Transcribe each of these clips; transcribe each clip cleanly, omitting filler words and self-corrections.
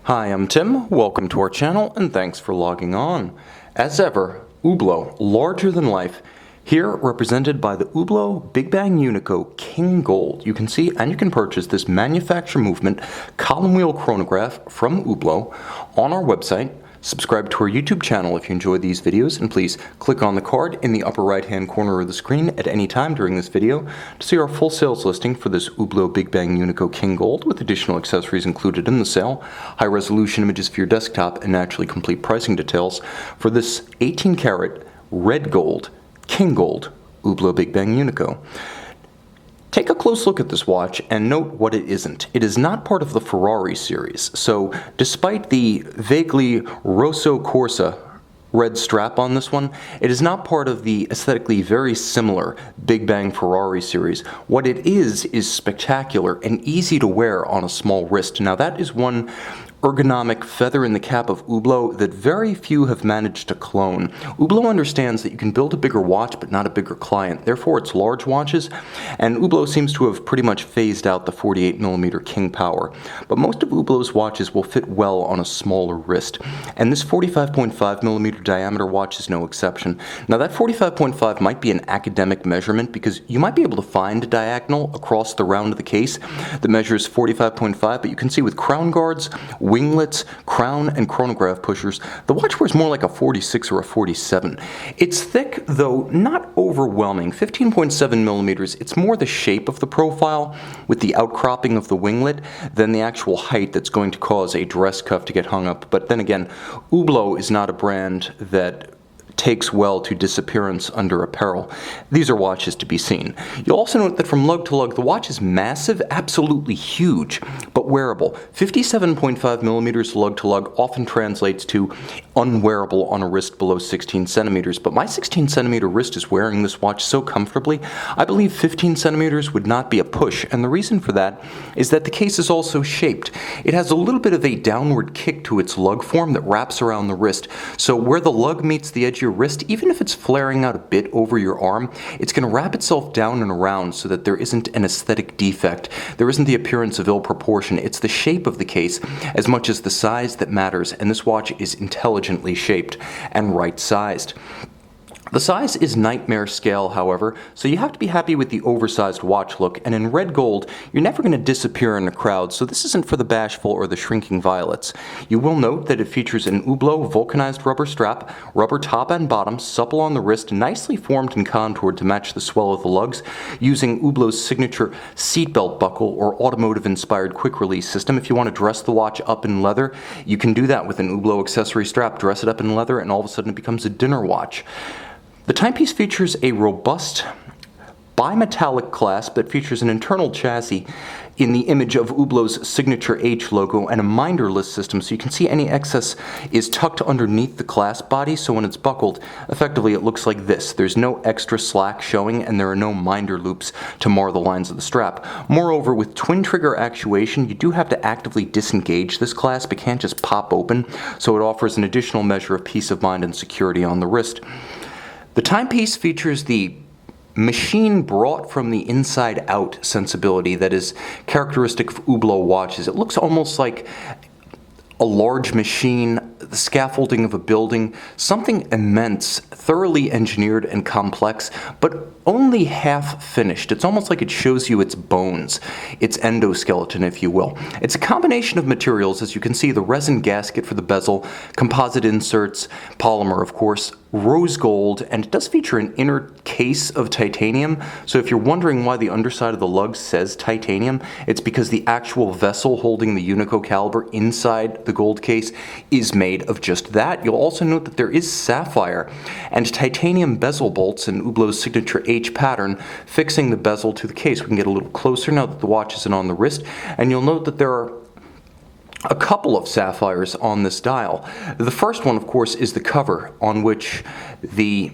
Hi, I'm Tim, welcome to our channel, and thanks for logging on. As ever, Hublot, larger than life, here represented by the Hublot Big Bang Unico King Gold. You can see and you can purchase this manufacture movement column wheel chronograph from Hublot on our website. Subscribe to our YouTube channel if you enjoy these videos, and please click on the card in the upper right hand corner of the screen at any time during this video to see our full sales listing for this Hublot Big Bang Unico King Gold with additional accessories included in the sale, high resolution images for your desktop, and naturally complete pricing details for this 18 karat red gold King Gold Hublot Big Bang Unico. Take a close look at this watch and note what it isn't. It is not part of the Ferrari series, so despite the vaguely Rosso Corsa red strap on this one, it is not part of the aesthetically very similar Big Bang Ferrari series. What it is spectacular and easy to wear on a small wrist. Now that is one ergonomic feather in the cap of Hublot that very few have managed to clone. Hublot understands that you can build a bigger watch but not a bigger client, therefore it's large watches, and Hublot seems to have pretty much phased out the 48mm King Power. But most of Hublot's watches will fit well on a smaller wrist, and this 45.5mm diameter watch is no exception. Now that 45.5 might be an academic measurement because you might be able to find a diagonal across the round of the case that measures 45.5, but you can see with crown guards, winglets, crown, and chronograph pushers, the watch wears more like a 46 or a 47. It's thick, though not overwhelming, 15.7 millimeters. It's more the shape of the profile with the outcropping of the winglet than the actual height that's going to cause a dress cuff to get hung up. But then again, Hublot is not a brand that takes well to disappearance under apparel. These are watches to be seen. You'll also note that from lug to lug, the watch is massive, absolutely huge, but wearable. 57.5 millimeters lug to lug often translates to unwearable on a wrist below 16 centimeters, but my 16 centimeter wrist is wearing this watch so comfortably, I believe 15 centimeters would not be a push, and the reason for that is that the case is also shaped. It has a little bit of a downward kick to its lug form that wraps around the wrist, so where the lug meets the edge of your wrist, even if it's flaring out a bit over your arm, it's going to wrap itself down and around so that there isn't an aesthetic defect. There isn't the appearance of ill proportion. It's the shape of the case as much as the size that matters, and this watch is intelligently shaped and right-sized. The size is nightmare scale, however, so you have to be happy with the oversized watch look, and in red gold, you're never going to disappear in a crowd, so this isn't for the bashful or the shrinking violets. You will note that it features an Hublot vulcanized rubber strap, rubber top and bottom, supple on the wrist, nicely formed and contoured to match the swell of the lugs, using Hublot's signature seatbelt buckle or automotive-inspired quick-release system. If you want to dress the watch up in leather, you can do that with an Hublot accessory strap. Dress it up in leather, and all of a sudden it becomes a dinner watch. The timepiece features a robust bimetallic clasp that features an internal chassis in the image of Hublot's signature H logo and a minderless system, so you can see any excess is tucked underneath the clasp body, so when it's buckled, effectively it looks like this. There's no extra slack showing, and there are no minder loops to mar the lines of the strap. Moreover, with twin trigger actuation, you do have to actively disengage this clasp. It can't just pop open, so it offers an additional measure of peace of mind and security on the wrist. The timepiece features the machine brought from the inside out sensibility that is characteristic of Hublot watches. It looks almost like a large machine, the scaffolding of a building, something immense, thoroughly engineered and complex, but only half finished. It's almost like it shows you its bones, its endoskeleton, if you will. It's a combination of materials, as you can see, the resin gasket for the bezel, composite inserts, polymer, of course, rose gold, and it does feature an inner case of titanium. So if you're wondering why the underside of the lug says titanium, it's because the actual vessel holding the Unico caliber inside the gold case is made of just that. You'll also note that there is sapphire and titanium bezel bolts in Hublot's signature H pattern fixing the bezel to the case. We can get a little closer now that the watch isn't on the wrist, and you'll note that there are a couple of sapphires on this dial. The first one, of course, is the cover on which the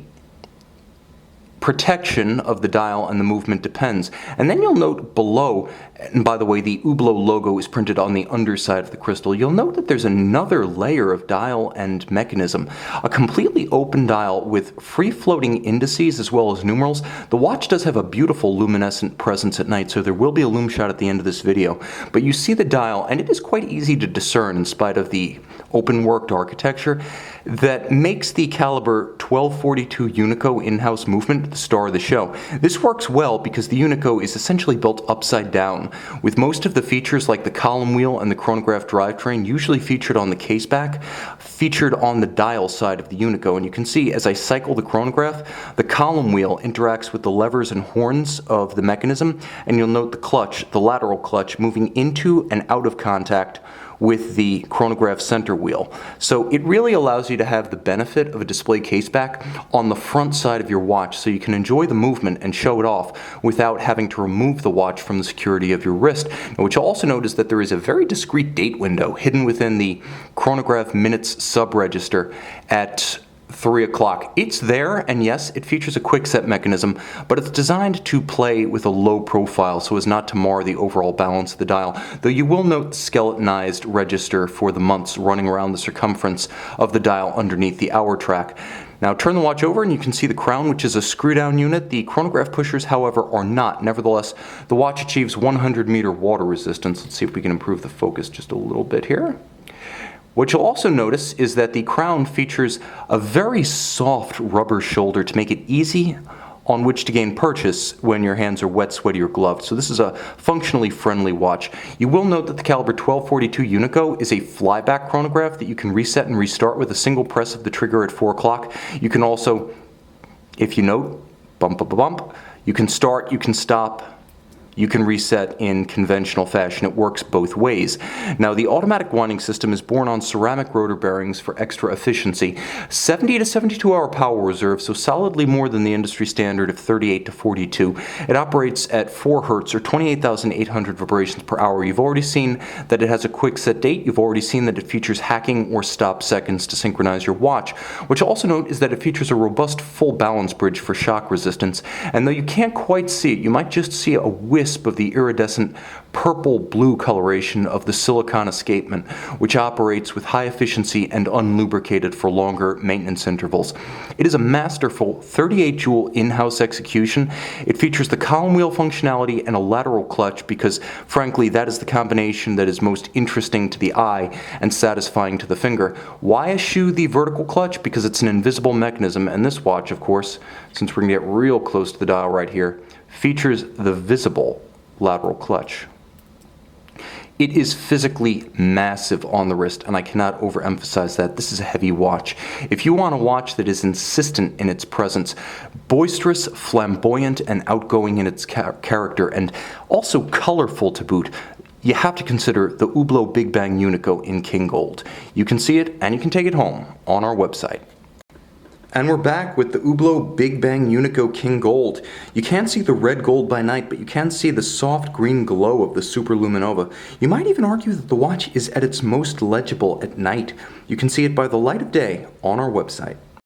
protection of the dial and the movement depends. And then you'll note below And by the way, the Hublot logo is printed on the underside of the crystal. You'll note that there's another layer of dial and mechanism. A completely open dial with free-floating indices as well as numerals. The watch does have a beautiful luminescent presence at night, so there will be a lume shot at the end of this video. But you see the dial, and it is quite easy to discern in spite of the open-worked architecture that makes the caliber 1242 Unico in-house movement the star of the show. This works well because the Unico is essentially built upside down, with most of the features like the column wheel and the chronograph drivetrain usually featured on the case back, featured on the dial side of the Unico. And you can see as I cycle the chronograph, the column wheel interacts with the levers and horns of the mechanism, and you'll note the clutch, the lateral clutch, moving into and out of contact with the chronograph center wheel. So it really allows you to have the benefit of a display case back on the front side of your watch, so you can enjoy the movement and show it off without having to remove the watch from the security of your wrist. And what you'll also notice that there is a very discrete date window hidden within the chronograph minutes sub-register at 3 o'clock. It's there, and yes, it features a quick set mechanism, but it's designed to play with a low profile so as not to mar the overall balance of the dial, though you will note the skeletonized register for the months running around the circumference of the dial underneath the hour track. Now turn the watch over and you can see the crown, which is a screw-down unit. The chronograph pushers, however, are not. Nevertheless, the watch achieves 100-meter water resistance. Let's see if we can improve the focus just a little bit here. What you'll also notice is that the crown features a very soft rubber shoulder to make it easy on which to gain purchase when your hands are wet, sweaty, or gloved. So this is a functionally friendly watch. You will note that the caliber 1242 Unico is a flyback chronograph that you can reset and restart with a single press of the trigger at 4 o'clock. You can also, if you note, bump, bump, bump, you can start, you can stop, you can reset in conventional fashion. It works both ways. Now, the automatic winding system is born on ceramic rotor bearings for extra efficiency. 70 to 72 hour power reserve, so solidly more than the industry standard of 38 to 42. It operates at 4 Hertz or 28,800 vibrations per hour. You've already seen that it has a quick set date. You've already seen that it features hacking or stop seconds to synchronize your watch. What you'll also note is that it features a robust full balance bridge for shock resistance. And though you can't quite see it, you might just see a wisp of the iridescent purple-blue coloration of the silicon escapement, which operates with high efficiency and unlubricated for longer maintenance intervals. It is a masterful 38-joule in-house execution. It features the column wheel functionality and a lateral clutch because, frankly, that is the combination that is most interesting to the eye and satisfying to the finger. Why eschew the vertical clutch? Because it's an invisible mechanism, and this watch, of course, since we're going to get real close to the dial right here, features the visible lateral clutch. It is physically massive on the wrist, and I cannot overemphasize that. This is a heavy watch. If you want a watch that is insistent in its presence, boisterous, flamboyant, and outgoing in its character, and also colorful to boot, you have to consider the Hublot Big Bang Unico in King Gold. You can see it, and you can take it home on our website. And we're back with the Hublot Big Bang Unico King Gold. You can't see the red gold by night, but you can see the soft green glow of the superluminova. You might even argue that the watch is at its most legible at night. You can see it by the light of day on our website.